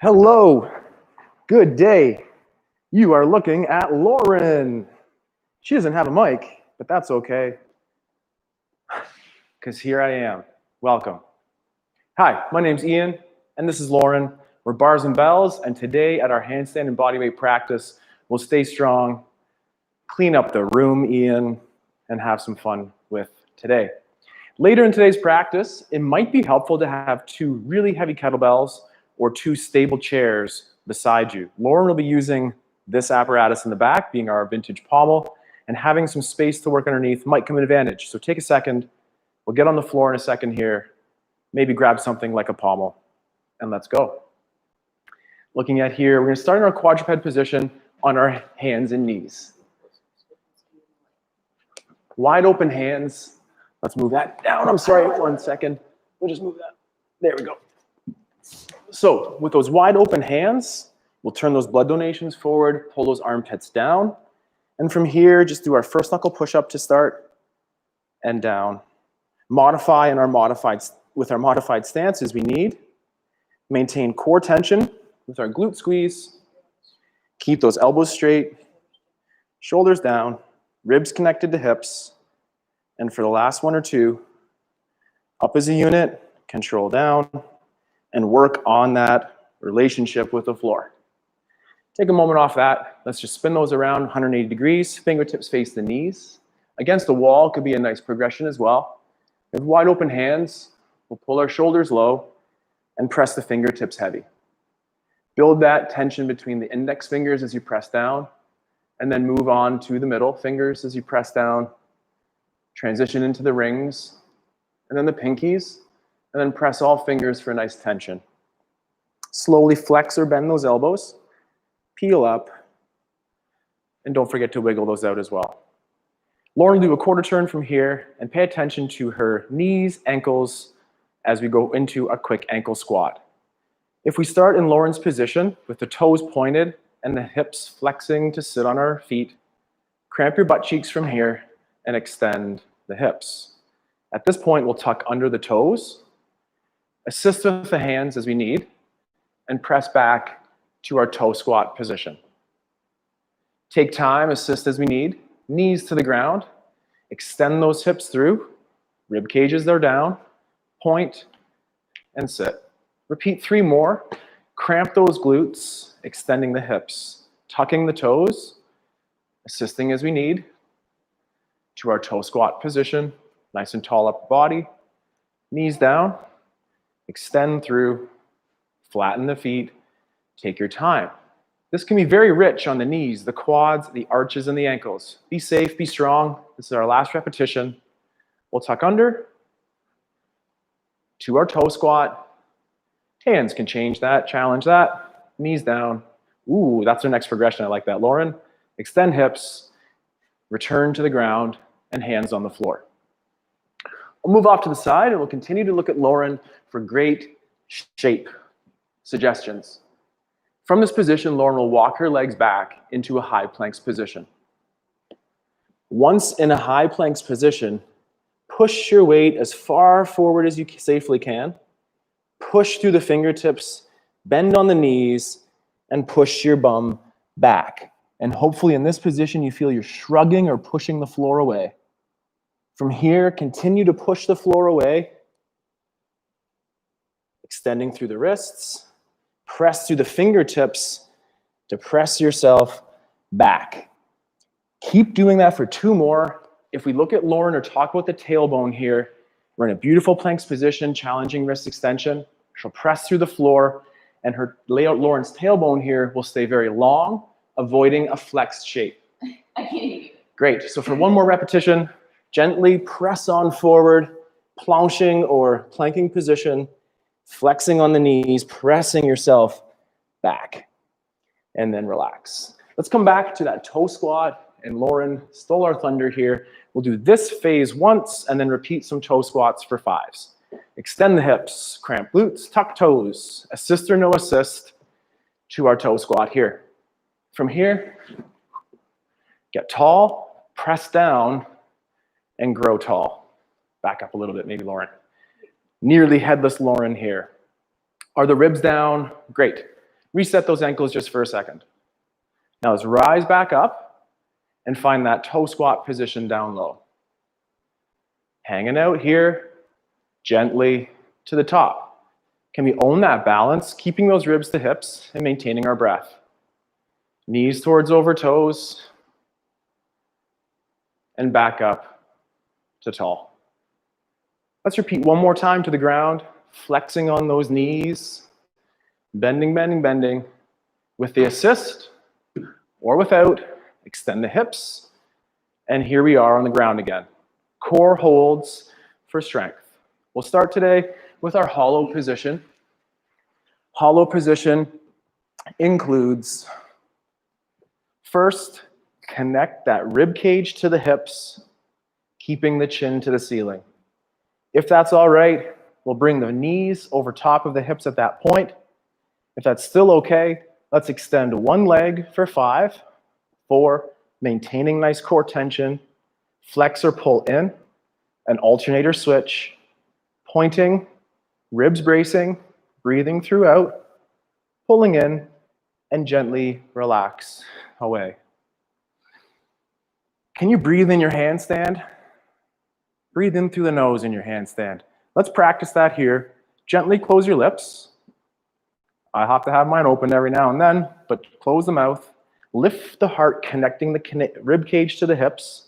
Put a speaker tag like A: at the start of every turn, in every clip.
A: Hello, good day. You are looking at Lauren. She doesn't have a mic, but that's okay, because here I am. Welcome. Hi, my name's Ian, and this is Lauren. We're Bars and Bells, and today at our handstand and bodyweight practice, we'll stay strong, clean up the room, Ian, and have some fun with today. Later in today's practice, it might be helpful to have two really heavy kettlebells or two stable chairs beside you. Lauren will be using this apparatus in the back, being our vintage pommel, and having some space to work underneath might come in advantage. So take a second. We'll get on the floor in a second here. Maybe grab something like a pommel, and let's go. Looking at here, we're going to start in our quadruped position on our hands and knees. Wide open hands. Let's move that down. I'm sorry, 1 second. We'll just move that. There we go. So with those wide open hands, we'll turn those blood donations forward, pull those armpits down. And from here, just do our first knuckle push-up to start and down. Modify in our modified stance as we need. Maintain core tension with our glute squeeze. Keep those elbows straight, shoulders down, ribs connected to hips. And for the last one or two, up as a unit, control down, and work on that relationship with the floor. Take a moment off that. Let's just spin those around 180 degrees. Fingertips face the knees. Against the wall could be a nice progression as well. With wide open hands, we'll pull our shoulders low and press the fingertips heavy. Build that tension between the index fingers as you press down, and then move on to the middle fingers as you press down. Transition into the rings, and then the pinkies, and then press all fingers for a nice tension. Slowly flex or bend those elbows, peel up, and don't forget to wiggle those out as well. Lauren will do a quarter turn from here, and pay attention to her knees, ankles, as we go into a quick ankle squat. If we start in Lauren's position with the toes pointed and the hips flexing to sit on our feet, cramp your butt cheeks from here and extend the hips. At this point, we'll tuck under the toes, assist with the hands as we need, and press back to our toe squat position. Take time, assist as we need, knees to the ground, extend those hips through, rib cages are down, point, and sit. Repeat 3 more, cramp those glutes, extending the hips, tucking the toes, assisting as we need, to our toe squat position, nice and tall upper body, knees down, extend through, flatten the feet, take your time. This can be very rich on the knees, the quads, the arches, and the ankles. Be safe, be strong. This is our last repetition. We'll tuck under to our toe squat. Hands can change that, challenge that, knees down. Ooh, that's our next progression. I like that, Lauren. Extend hips, return to the ground, and hands on the floor. We'll move off to the side, and we'll continue to look at Lauren for great shape suggestions. From this position, Lauren will walk her legs back into a high planks position. Once in a high planks position, push your weight as far forward as you safely can. Push through the fingertips, bend on the knees, and push your bum back. And hopefully in this position, you feel you're shrugging or pushing the floor away. From here, continue to push the floor away, extending through the wrists, press through the fingertips to press yourself back. Keep doing that for 2 more. If we look at Lauren or talk about the tailbone here, we're in a beautiful planks position, challenging wrist extension. She'll press through the floor, and her layout, Lauren's tailbone here, will stay very long, avoiding a flexed shape.
B: I can't hear you.
A: Great. So for 1 more repetition, gently press on forward, planching or planking position, flexing on the knees, pressing yourself back, and then relax. Let's come back to that toe squat, and Lauren stole our thunder here. We'll do this phase once, and then repeat some toe squats for 5s. Extend the hips, cramp glutes, tuck toes, assist or no assist to our toe squat here. From here, get tall, press down, and grow tall. Back up a little bit, maybe Lauren. Nearly headless Lauren here. Are the ribs down? Great. Reset those ankles just for a second. Now let's rise back up and find that toe squat position down low. Hanging out here, gently to the top. Can we own that balance, keeping those ribs to hips and maintaining our breath? Knees towards over toes, and back up to tall. Let's repeat one more time to the ground, flexing on those knees, bending, bending, bending. With the assist or without, extend the hips, and here we are on the ground again. Core holds for strength. We'll start today with our hollow position. Hollow position includes, first, connect that rib cage to the hips, keeping the chin to the ceiling. If that's all right, we'll bring the knees over top of the hips at that point. If that's still okay, let's extend one leg for 5, 4, maintaining nice core tension, flex or pull in, an alternator switch, pointing, ribs bracing, breathing throughout, pulling in, and gently relax away. Can you breathe in your handstand? Breathe in through the nose in your handstand. Let's practice that here. Gently close your lips. I have to have mine open every now and then, but close the mouth. Lift the heart, connecting the rib cage to the hips.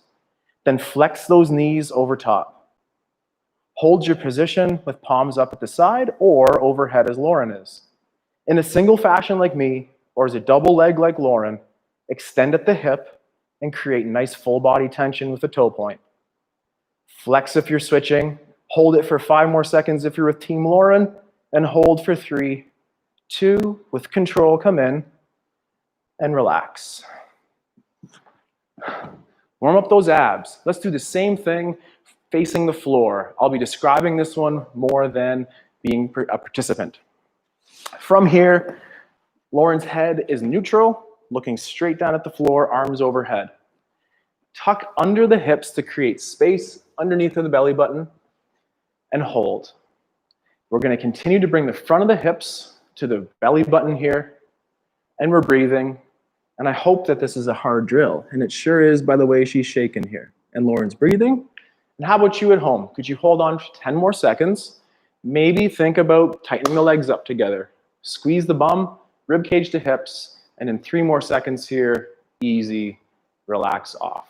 A: Then flex those knees over top. Hold your position with palms up at the side or overhead as Lauren is. In a single fashion like me, or as a double leg like Lauren, extend at the hip and create nice full body tension with the toe point. Flex if you're switching. Hold it for 5 more seconds if you're with Team Lauren, and hold for 3, 2, with control, come in, and relax. Warm up those abs. Let's do the same thing facing the floor. I'll be describing this one more than being a participant. From here, Lauren's head is neutral, looking straight down at the floor, arms overhead. Tuck under the hips to create space underneath of the belly button, and hold. We're going to continue to bring the front of the hips to the belly button here, and we're breathing. And I hope that this is a hard drill, and it sure is by the way she's shaking here. And Lauren's breathing. And how about you at home? Could you hold on for 10 more seconds? Maybe think about tightening the legs up together. Squeeze the bum, rib cage to hips, and in 3 more seconds here, easy, relax off.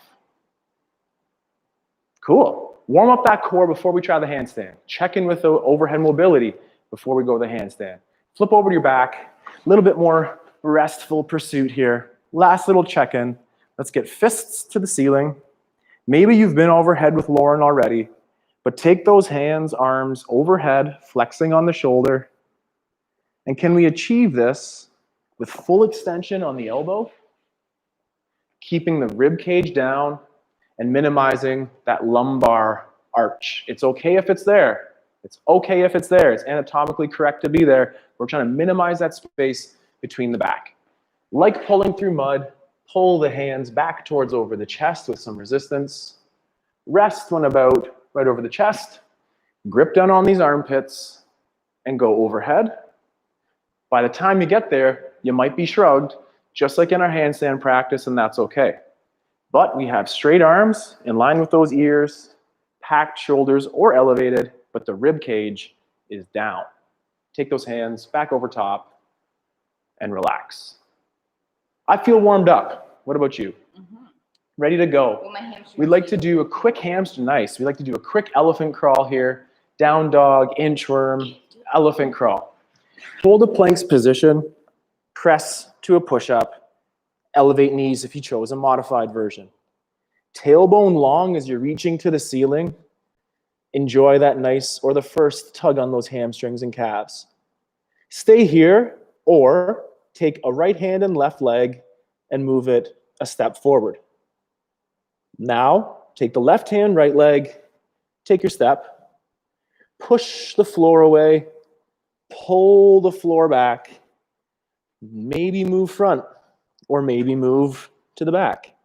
A: Cool. Warm up that core before we try the handstand. Check in with the overhead mobility before we go to the handstand. Flip over to your back. A little bit more restful pursuit here. Last little check-in. Let's get fists to the ceiling. Maybe you've been overhead with Lauren already, but take those hands, arms overhead, flexing on the shoulder. And can we achieve this with full extension on the elbow, keeping the rib cage down and minimizing that lumbar arch? It's okay if it's there. It's okay if it's there. It's anatomically correct to be there. We're trying to minimize that space between the back. Like pulling through mud, pull the hands back towards over the chest with some resistance. Rest when about right over the chest. Grip down on these armpits and go overhead. By the time you get there, you might be shrugged, just like in our handstand practice, and that's okay. But we have straight arms in line with those ears, packed shoulders or elevated, but the rib cage is down. Take those hands back over top and relax. I feel warmed up. What about you? Ready to go. Well, we'd like to do a quick hamstring. Nice. We'd like to do a quick elephant crawl here. Down dog, inchworm, elephant crawl. Hold a planks position. Press to a push-up. Elevate knees if you chose a modified version. Tailbone long as you're reaching to the ceiling. Enjoy that nice, or the first tug on those hamstrings and calves. Stay here, or take a right hand and left leg and move it a step forward. Now, take the left hand, right leg, take your step, push the floor away, pull the floor back, maybe move front, or maybe move to the back.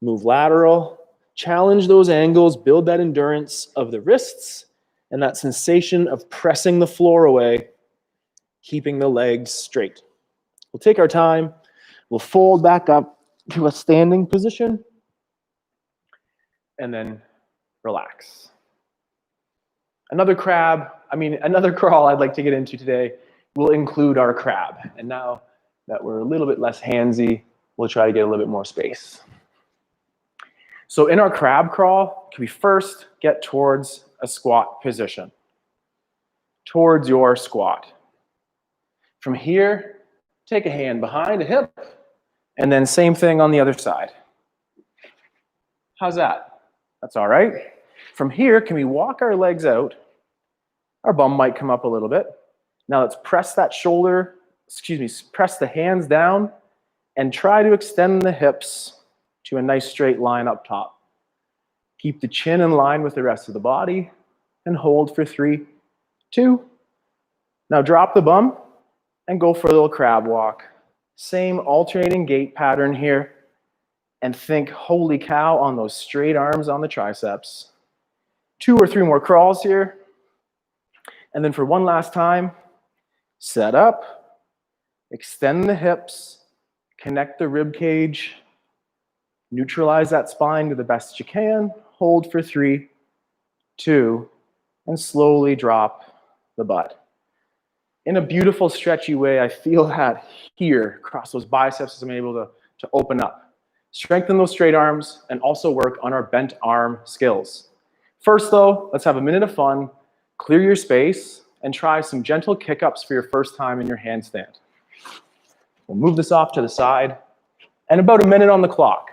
A: Move lateral, challenge those angles, build that endurance of the wrists and that sensation of pressing the floor away, keeping the legs straight. We'll take our time. We'll fold back up to a standing position and then relax. Another crawl I'd like to get into today will include our crab. And now that we're a little bit less handsy, we'll try to get a little bit more space. So in our crab crawl, can we first get towards a squat position? Towards your squat. From here, take a hand behind a hip, and then same thing on the other side. How's that? That's all right. From here, can we walk our legs out? Our bum might come up a little bit. Now let's press press the hands down and try to extend the hips to a nice straight line up top. Keep the chin in line with the rest of the body and hold for 3, 2. Now drop the bum and go for a little crab walk. Same alternating gait pattern here. And think, holy cow, on those straight arms on the triceps. 2 or 3 more crawls here. And then for one last time, set up, extend the hips, connect the rib cage, neutralize that spine to the best you can, hold for 3, 2, and slowly drop the butt. In a beautiful, stretchy way, I feel that here, across those biceps, as I'm able to open up. Strengthen those straight arms and also work on our bent arm skills. First though, let's have a minute of fun, clear your space, and try some gentle kick-ups for your first time in your handstand. We'll move this off to the side, and about a minute on the clock.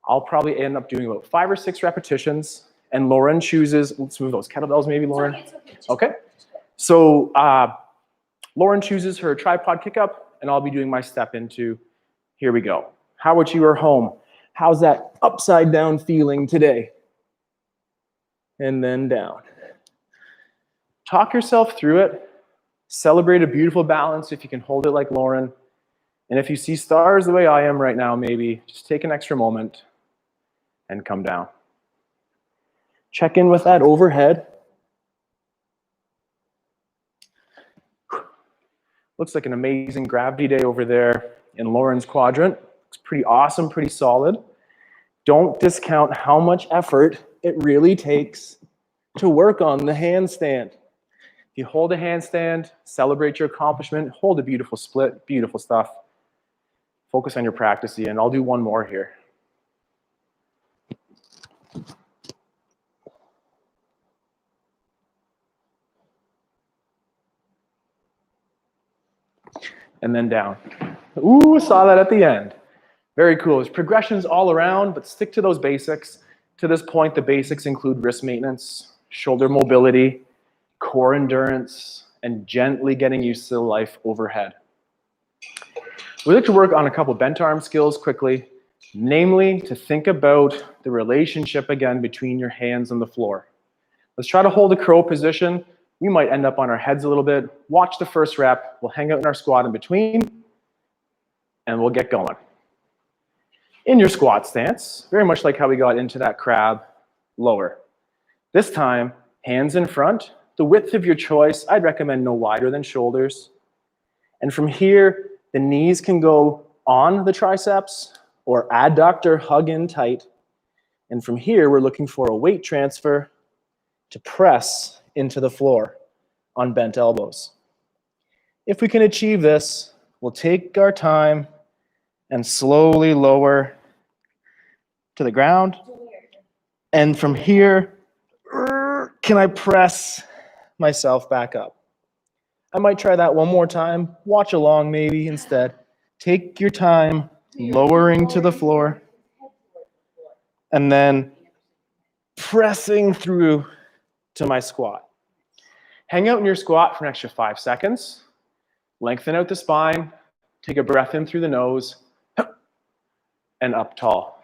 A: I'll probably end up doing about 5 or 6 repetitions, and Lauren chooses, let's move those kettlebells maybe, Lauren. Okay. So Lauren chooses her tripod kick-up, and I'll be doing my step into, here we go. How about you are home? How's that upside down feeling today? And then down. Talk yourself through it. Celebrate a beautiful balance if you can hold it like Lauren. And if you see stars the way I am right now, maybe just take an extra moment and come down. Check in with that overhead. Looks like an amazing gravity day over there in Lauren's quadrant. It's pretty awesome, pretty solid. Don't discount how much effort it really takes to work on the handstand. If you hold a handstand, celebrate your accomplishment, hold a beautiful split, beautiful stuff. Focus on your practice, and I'll do one more here. And then down. Ooh, saw that at the end. Very cool. There's progressions all around, but stick to those basics. To this point, the basics include wrist maintenance, shoulder mobility, core endurance, and gently getting used to life overhead. We like to work on a couple bent arm skills quickly, namely to think about the relationship again between your hands and the floor. Let's try to hold a crow position. We might end up on our heads a little bit. Watch the first rep. We'll hang out in our squat in between, and we'll get going. In your squat stance, very much like how we got into that crab, lower. This time, hands in front, the width of your choice. I'd recommend no wider than shoulders. And from here, the knees can go on the triceps or adductor hug in tight. And from here, we're looking for a weight transfer to press into the floor on bent elbows. If we can achieve this, we'll take our time and slowly lower to the ground. And from here, can I press myself back up? I might try that one more time. Watch along maybe instead. Take your time, lowering to the floor, and then pressing through to my squat. Hang out in your squat for an extra 5 seconds. Lengthen out the spine. Take a breath in through the nose, and up tall.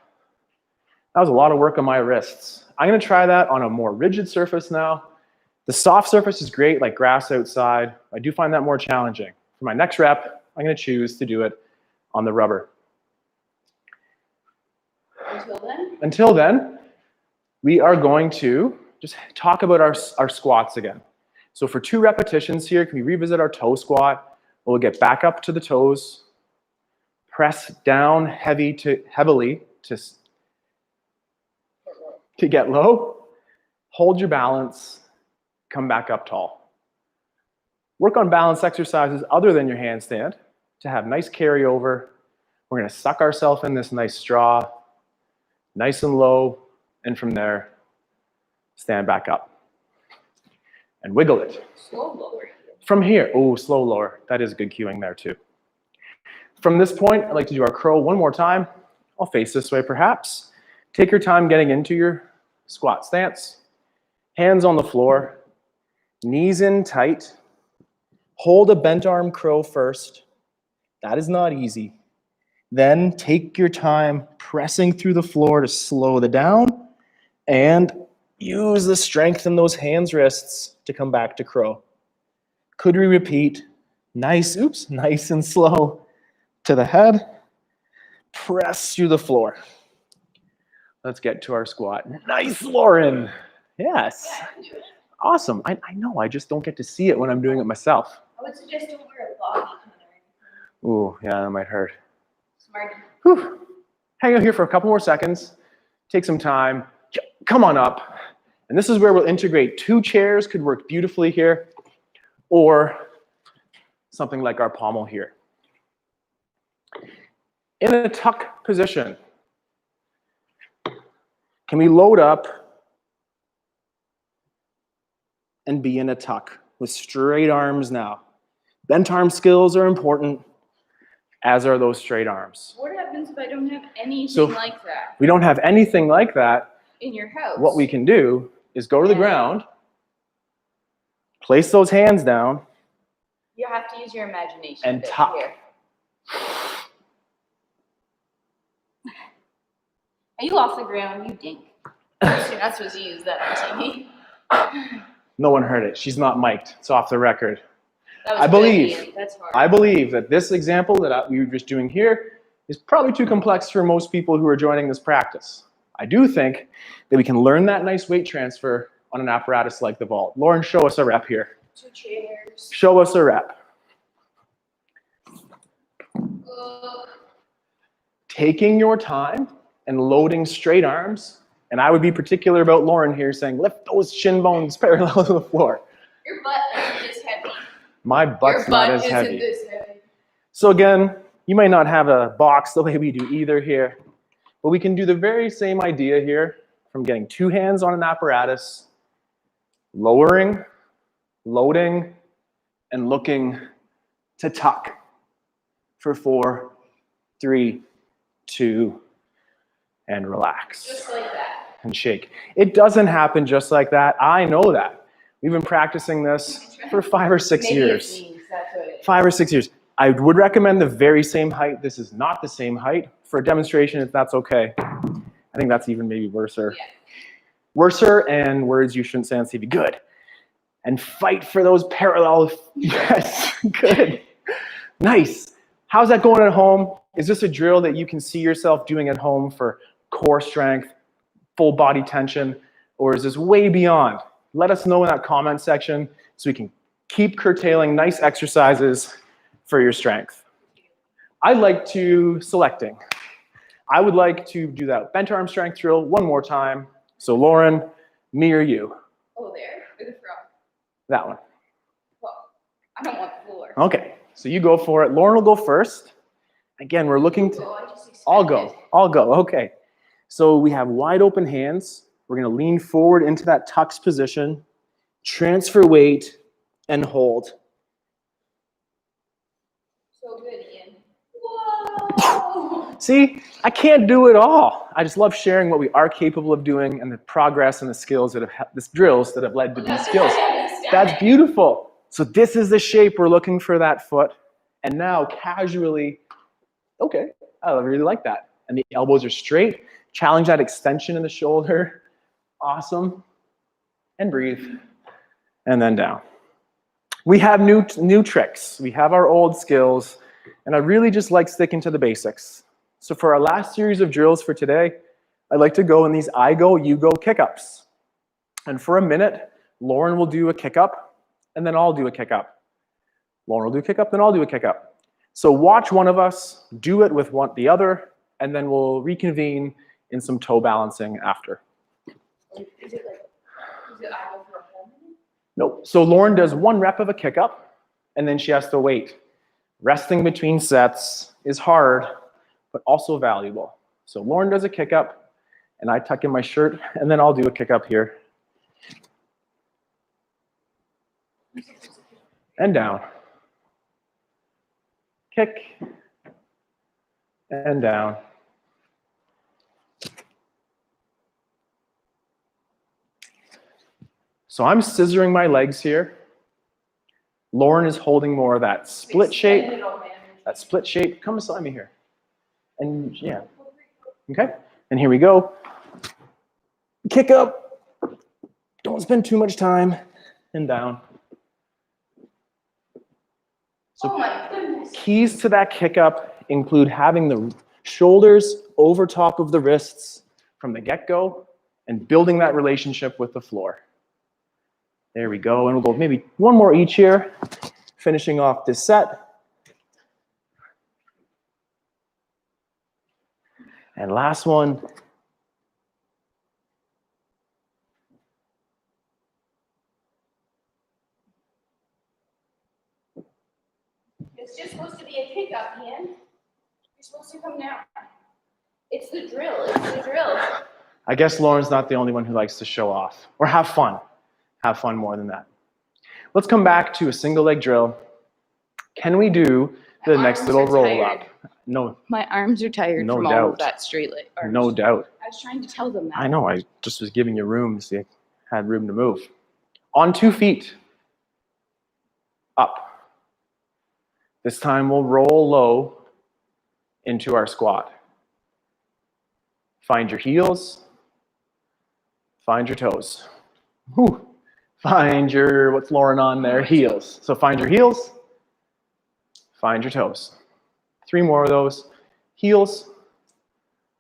A: That was a lot of work on my wrists. I'm going to try that on a more rigid surface now. The soft surface is great, like grass outside. I do find that more challenging. For my next rep, I'm going to choose to do it on the rubber. Until then, we are going to just talk about our squats again. So for 2 repetitions here, can we revisit our toe squat? We'll get back up to the toes. Press down heavily to get low. Hold your balance. Come back up tall. Work on balance exercises other than your handstand to have nice carryover. We're going to suck ourselves in this nice straw, nice and low, and from there, stand back up. And wiggle it.
B: Slow lower.
A: From here, oh, slow lower. That is good cueing there too. From this point, I'd like to do our crow one more time. I'll face this way perhaps. Take your time getting into your squat stance. Hands on the floor, knees in tight. Hold a bent arm crow first. That is not easy. Then take your time pressing through the floor to slow the down and use the strength in those hands, wrists to come back to crow. Could we repeat? Nice, nice and slow to the head. Press through the floor. Let's get to our squat. Nice, Lauren. Yes. Awesome. I know, I just don't get to see it when I'm doing it myself.
B: I would suggest don't wear a body color.
A: Ooh, yeah, that might hurt.
B: Smart.
A: Whew. Hang out here for a couple more seconds. Take some time. Come on up. And this is where we'll integrate 2 chairs, could work beautifully here, or something like our pommel here. In a tuck position, can we load up and be in a tuck with straight arms now? Bent arm skills are important, as are those straight arms.
B: What happens if I don't have anything like that?
A: We don't have anything like that.
B: In your house.
A: What we can do is go to the ground, place those hands down,
B: you have to use your imagination.
A: And tuck.
B: Here. Are you off the ground? You dink. You're not supposed to use that on TV.
A: No one heard it. She's not mic'd. It's off the record.
B: That was
A: I believe.
B: good, that's hard.
A: I believe that this example that we were just doing here is probably too complex for most people who are joining this practice. I do think that we can learn that nice weight transfer on an apparatus like the vault. Lauren, show us a rep here.
B: 2 chairs.
A: Show us a rep. Taking your time and loading straight arms. And I would be particular about Lauren here saying, lift those shin bones parallel to the floor.
B: Your butt isn't this heavy.
A: My butt's not as heavy.
B: Your butt isn't this heavy.
A: So again, you might not have a box the way we do either here, but we can do the very same idea here from getting 2 hands on an apparatus, lowering, loading, and looking to tuck for 4, 3, 2, and relax.
B: Just like that.
A: And shake. It doesn't happen just like that. I know that. We've been practicing this for 5 or 6 years.
B: Maybe that's what it is.
A: 5 or 6 years. I would recommend the very same height. This is not the same height. For a demonstration, if that's okay. I think that's even maybe worser.
B: Yeah.
A: Worser and words you shouldn't say on TV. Good. And fight for those parallel. Yes, good. Nice. How's that going at home? Is this a drill that you can see yourself doing at home for core strength, full body tension, or is this way beyond? Let us know in that comment section so we can keep curtailing nice exercises for your strength. I'd like to selecting. I would like to do that bent arm strength drill one more time. So Lauren, me or you?
B: Oh, there, or the front?
A: That one.
B: Well, I don't want the floor.
A: Okay, so you go for it. Lauren will go first. Again, we're looking to, I'll go, okay. So we have wide open hands. We're gonna lean forward into that tucks position, transfer weight, and hold.
B: So good, Ian. Whoa!
A: See, I can't do it all. I just love sharing what we are capable of doing and the progress and the skills that have, the drills that have led to these skills. That's beautiful. So this is the shape we're looking for that foot. And now casually, okay, I really like that. And the elbows are straight. Challenge that extension in the shoulder. Awesome. And breathe. And then down. We have new tricks. We have our old skills. And I really just like sticking to the basics. So for our last series of drills for today, I'd like to go in these I go, you go kick-ups. And for a minute, Lauren will do a kick-up, and then I'll do a kick-up. Lauren will do a kick up, then I'll do a kick up. So watch one of us do it with the other, and then we'll reconvene in some toe balancing after.
B: Is it I go for a whole minute?
A: Nope. So Lauren does 1 rep of a kick up, and then she has to wait. Resting between sets is hard, but also valuable. So Lauren does a kick up, and I tuck in my shirt, and then I'll do a kick up here. And down. Kick. And down. So I'm scissoring my legs here. Lauren is holding more of that split shape. That split shape. Come beside me here. And yeah. Okay. And here we go. Kick up. Don't spend too much time. And down. So
B: Oh my goodness.
A: keys to that kick up include having the shoulders over top of the wrists from the get-go and building that relationship with the floor. There we go. And we'll go maybe 1 more each here, finishing off this set. And last one.
B: It's just supposed to be a kick up, Ian. You're supposed to come down. It's the drill. It's the drill.
A: I guess Lauren's not the only one who likes to show off or have fun. Have fun more than that. Let's come back to a single leg drill. Can we do the next little roll up? No,
C: My arms are tired
A: No
C: from all
A: doubt.
C: of that straight leg. arms.
A: no doubt.
C: I was trying to tell them that.
A: I know, I just was giving you room so you had room to move. On 2 feet. Up. This time we'll roll low into our squat. Find your heels. Find your toes. Whew. Find your, what's Lauren on there? Heels. So find your heels. Find your toes. 3 more of those. Heels.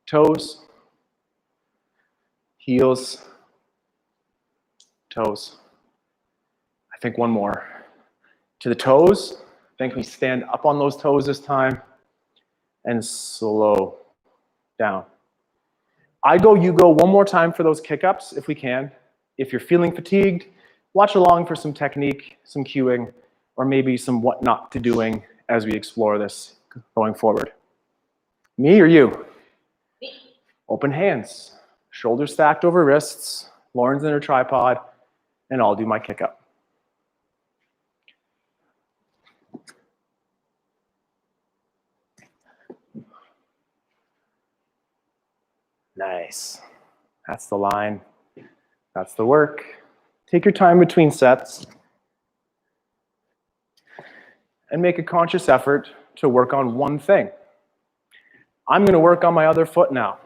A: Toes. Heels. Toes. I think 1 more. To the toes. I think we stand up on those toes this time. And slow down. I go, you go 1 more time for those kick-ups if we can. If you're feeling fatigued, watch along for some technique, some cueing, or maybe some what not to doing as we explore this going forward. Me or you?
B: Me.
A: Open hands, shoulders stacked over wrists, Lauren's in her tripod, and I'll do my kick-up. Nice. That's the line. That's the work. Take your time between sets and make a conscious effort to work on one thing. I'm going to work on my other foot now.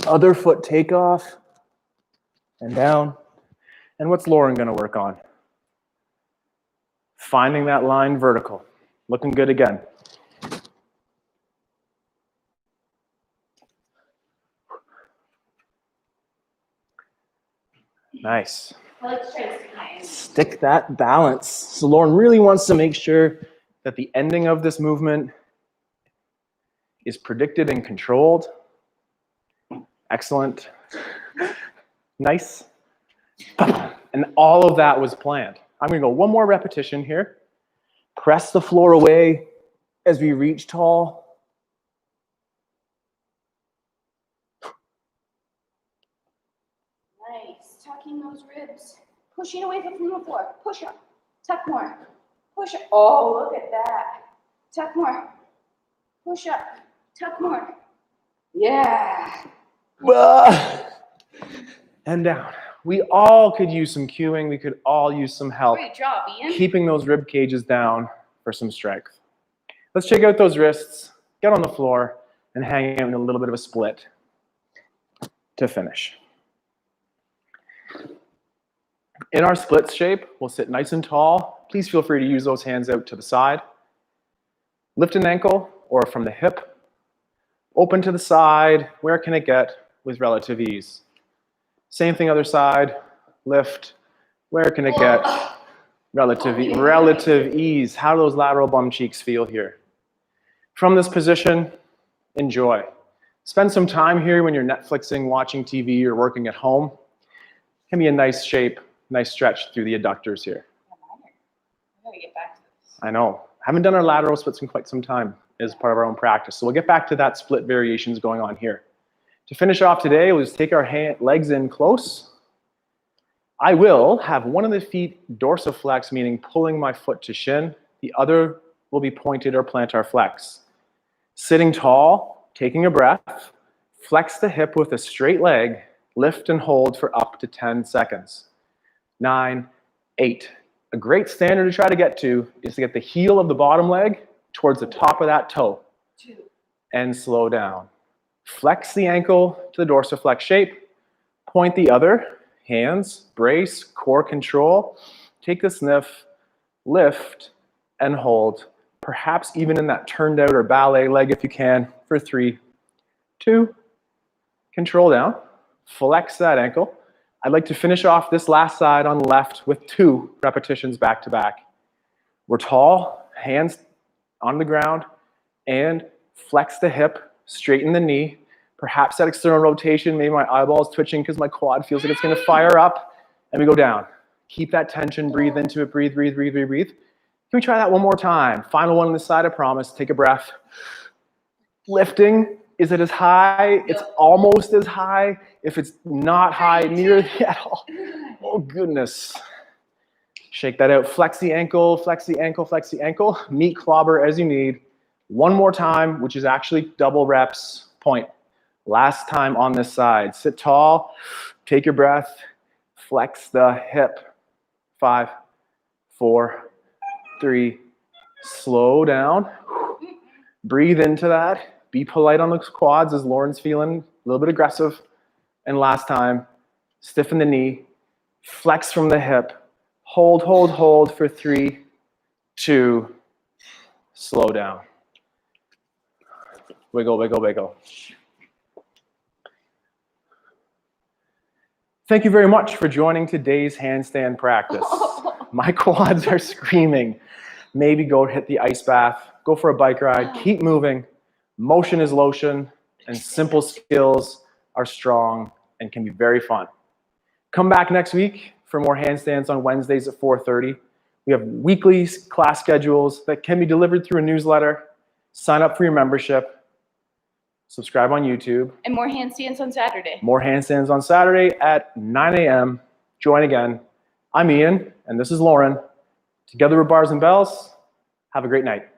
A: Other foot takeoff and down. And what's Lauren going to work on? Finding that line vertical. Looking good again. Nice.
B: I like to try to stick my hands.
A: Stick that balance. So Lauren really wants to make sure that the ending of this movement is predicted and controlled. Excellent. Nice. And all of that was planned. I'm going to go 1 more repetition here. Press the floor away as we reach tall.
B: Nice. Tucking those ribs. Pushing away from the floor. Push up. Tuck more. Push up. Oh, look at that. Tuck more. Push up. Tuck more. Yeah.
A: And down. We all could use some cueing. We could all use some help.
B: Great job, Ian.
A: Keeping those rib cages down for some strength. Let's check out those wrists, get on the floor, and hang out in a little bit of a split to finish. In our split shape, we'll sit nice and tall. Please feel free to use those hands out to the side. Lift an ankle or from the hip. Open to the side. Where can it get with relative ease? Same thing other side. Lift. Where can it get? Relative ease. How do those lateral bum cheeks feel here? From this position, enjoy. Spend some time here when you're Netflixing, watching TV, or working at home. Can be a nice shape, nice stretch through the adductors here.
C: I gotta get back to this.
A: I know. Haven't done our lateral splits in quite some time as part of our own practice. So we'll get back to that split variations going on here. To finish off today, we'll just take our legs in close. I will have one of the feet dorsiflex, meaning pulling my foot to shin. The other will be pointed or plantar flex. Sitting tall, taking a breath, flex the hip with a straight leg, lift and hold for up to 10 seconds. 9, 8. A great standard to try to get to is to get the heel of the bottom leg towards the top of that toe.
C: 2.
A: And slow down. Flex the ankle to the dorsiflex shape. Point the other. Hands, brace, core control. Take a sniff, lift, and hold. Perhaps even in that turned out or ballet leg if you can for 3, 2. Control down. Flex that ankle. I'd like to finish off this last side on the left with 2 repetitions back to back. We're tall, hands on the ground, and flex the hip, straighten the knee. Perhaps that external rotation, maybe my eyeball's twitching because my quad feels like it's gonna fire up, and we go down. Keep that tension, breathe into it, breathe, breathe, breathe, breathe, breathe. Can we try that one more time? Final one on this side, I promise. Take a breath. Lifting. Is it as high? It's almost as high. If it's not high, near at all. Oh, goodness. Shake that out. Flex the ankle, flex the ankle, flex the ankle. Meet clobber as you need. One more time, which is actually double reps. Point. Last time on this side. Sit tall. Take your breath. Flex the hip. 5, 4, 3. Slow down. Breathe into that. Be polite on the quads as Lauren's feeling a little bit aggressive. And last time, stiffen the knee, flex from the hip, hold, hold, hold for 3, 2, slow down. Wiggle, wiggle, wiggle. Thank you very much for joining today's handstand practice. My quads are screaming. Maybe go hit the ice bath, go for a bike ride, keep moving. Motion is lotion, and simple skills are strong and can be very fun. Come back next week for more handstands on Wednesdays at 4:30. We have weekly class schedules that can be delivered through a newsletter. Sign up for your membership. Subscribe on YouTube.
C: And more handstands on Saturday.
A: More handstands on Saturday at 9 a.m. Join again. I'm Ian, and this is Lauren. Together with Bars and Bells, have a great night.